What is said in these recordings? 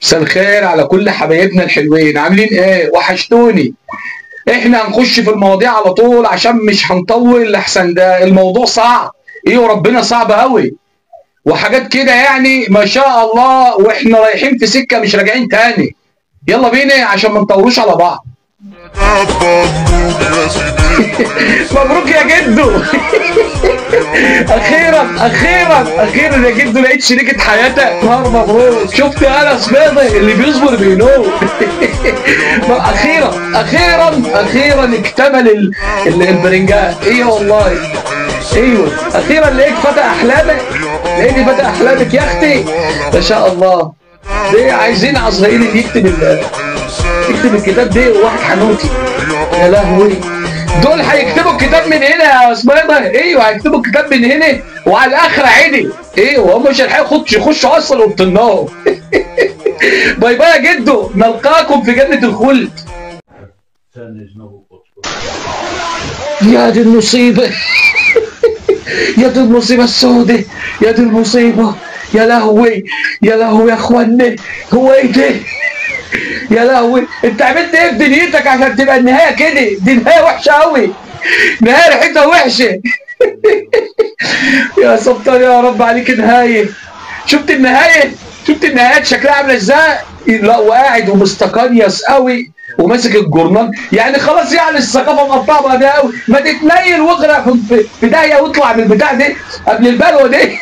مساء الخير على كل حبايبنا الحلوين، عاملين ايه؟ وحشتوني. احنا هنخش في المواضيع على طول عشان مش هنطول، لحسن ده الموضوع صعب. ايه وربنا صعب قوي وحاجات كده، يعني ما شاء الله، واحنا رايحين في سكه مش راجعين تاني. يلا بينا عشان ما نطولوش على بعض. مبروك يا جدو. اخيرا اخيرا اخيرا يا جدو، لقيت شريكة حياتك. نهار مبروك. شفت انا سبيضة اللي بيصبر بينوم. اخيرا اخيرا اخيرا اكتمل البرنجان. ايه والله، ايوه اخيرا لقيت فتى احلامك. لقيتني فتى احلامك يا اختي، ما شاء الله. دي عايزين عزرائيل يكتب الكتاب ده، وواحد حنوتي. يا لهوي، دول هيكتبوا الكتاب من هنا يا اسماعيل. ايوه هيكتبوا الكتاب من هنا وعلى الاخر عيني. ايوه هم مش هيلحقوا يخشوا اصلا اوضه النار. باي باي يا جدو، نلقاكم في جنه الخلد. يا دي المصيبه. يا دي المصيبه السوداء، يا دي المصيبه. يا لهوي يا لهوي يا اخوانا، هو ايه ده؟ يا لهوي، انت عملت ايه في دنيتك عشان تبقى النهايه كده؟ دي نهايه وحشه قوي، نهايه ريحتها وحشه. يا ستار يا رب عليك نهايه. شفت النهايه؟ شفت النهايات شكلها عامله ازاي؟ لا وقاعد ومستقنيس قوي وماسك الجورنال، يعني خلاص، يعني الثقافه مقطعه بقى ده قوي. ما تتنيل واغرق في داهيه واطلع من البتاع ده قبل البلوه دي.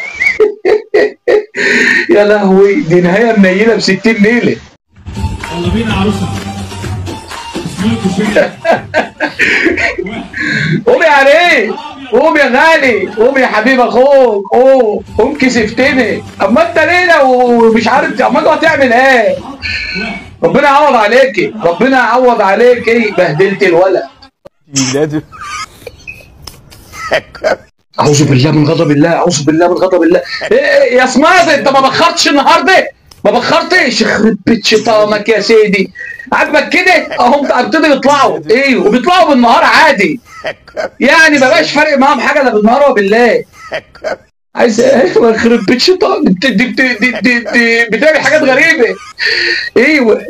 يا لهوي، دي نهايه منيله ب 60 نيله. يلا بينا يا عروسه. قوم يا علي، قوم يا غالي، قوم يا حبيب اخوك، قوم قوم، كسفتني. اما انت ليه لو مش عارف اما انت هتعمل ايه؟ ربنا يعوض عليكي، ربنا يعوض عليكي، بهدلت الولد. اعوذ بالله من غضب الله، اعوذ بالله من غضب الله. إيه يا سماد، انت ما بخرتش النهارده؟ ما بخرتش؟ يخرب بيت شيطانك يا سيدي. عاجبك كده؟ اهم ابتدوا يطلعوا. ايوه وبيطلعوا بالنهار عادي، يعني ما بقاش فارق معاهم حاجه لا بالنهار ولا بالليل. عايز ايه؟ يخرب بيت شيطانك، دي بتعمل حاجات غريبه. ايوه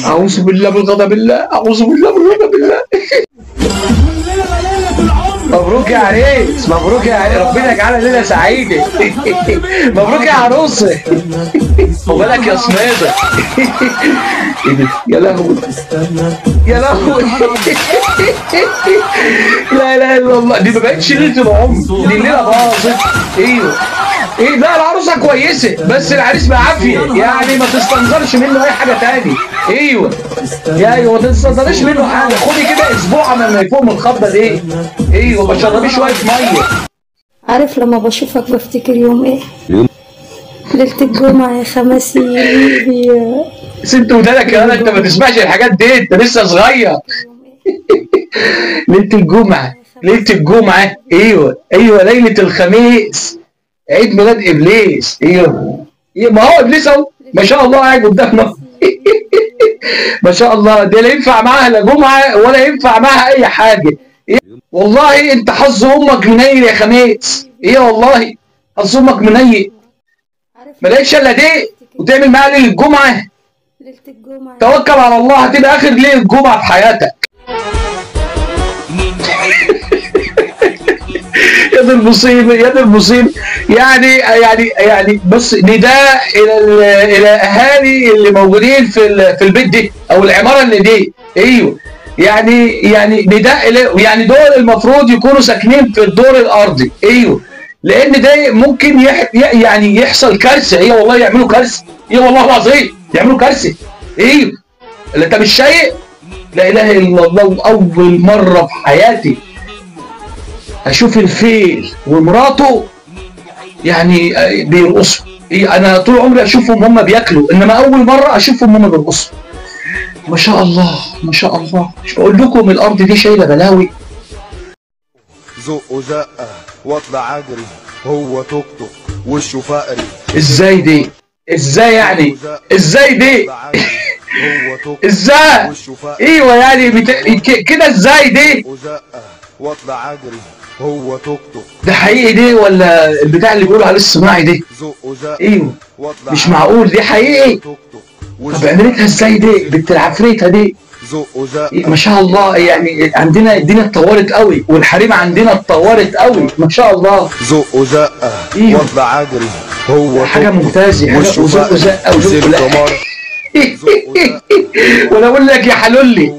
اعوذ بالله من غضب الله، اعوذ بالله من غضب الله. مبروك يا عريس، مبروك يا عريس، ربنا يجعلها ليله سعيده. مبروك يا عروسه. وبالك يا سميده. يا لهوي يا لهوي. لا اله الا الله، دي ما بقتش ليله العمر، دي الليله باظت. ايوه ايه، لا العروسه كويسه بس العريس بعافيه، يعني ما تستنظرش منه اي حاجه تاني. ايوه يا ايوه، ما تستنظرش منه حاجه. خدي كده اسبوع على ما يفوق من الخضه دي. ايوه بشربيه شويه ميه. عارف لما بشوفك بفتكر يوم ايه؟ ليلة الجمعة يا خماسي. سنت ودانك يا انت ما تسمعش الحاجات دي، انت لسه صغير. ليلة الجمعة، ليلة الجمعة. ايوه ايوه، ليلة الخميس، عيد ميلاد ابليس. ايوه ما هو ابليس اهو، ما شاء الله قاعد قدامنا. ما شاء الله، دي لا ينفع معاها لا جمعة ولا ينفع معاها اي حاجة. والله انت حظ امك منيل يا خميس. ايه والله حظ امك منيل، ما لقيتش الا دي وتعمل معاها ليله الجمعه. توكل على الله، هتبقى اخر ليله جمعه في حياتك. يا دي المصيبه، يا دي المصيبه. يعني بص، نداء الى اهالي اللي موجودين في البيت دي او العماره اللي دي. ايوه يعني نداء يعني دول المفروض يكونوا ساكنين في الدور الارضي. ايوه لان ده ممكن يعني يحصل كارثه. ايه والله يعملوا كارثه، ايه والله العظيم يعملوا كارثه. ايه اللي انت مش شايف؟ لا اله الا الله، اول مره في حياتي اشوف الفيل ومراته يعني بيرقصوا. إيه، انا طول عمري اشوفهم هم بياكلوا، انما اول مره اشوفهم هم بيرقصوا. ما شاء الله ما شاء الله. مش بقول لكم الارض دي شايله بلاوي. زقه زقه واطلع اجري، هو توك توك وشه فقري. ازاي دي؟ ازاي يعني؟ ازاي دي؟ ازاي؟ ايوه يعني كده ازاي دي؟ زقه واطلع اجري، هو توك توك ده حقيقي دي ولا البتاع اللي بيقولوا عليه الصناعي دي؟ زق وزق ايوه واطلع مش معقول دي حقيقي. توك توك طب عملتها ازاي دي بنت العفريته دي؟ زق وزق ما شاء الله، يعني عندنا الدنيا اتطورت قوي والحريم عندنا اتطورت قوي ما شاء الله. زق وزق ايوه واطلع اجري هو حاجه ممتازه، حاجه وزق وزق وزق وزق وانا اقول لك يا حلولي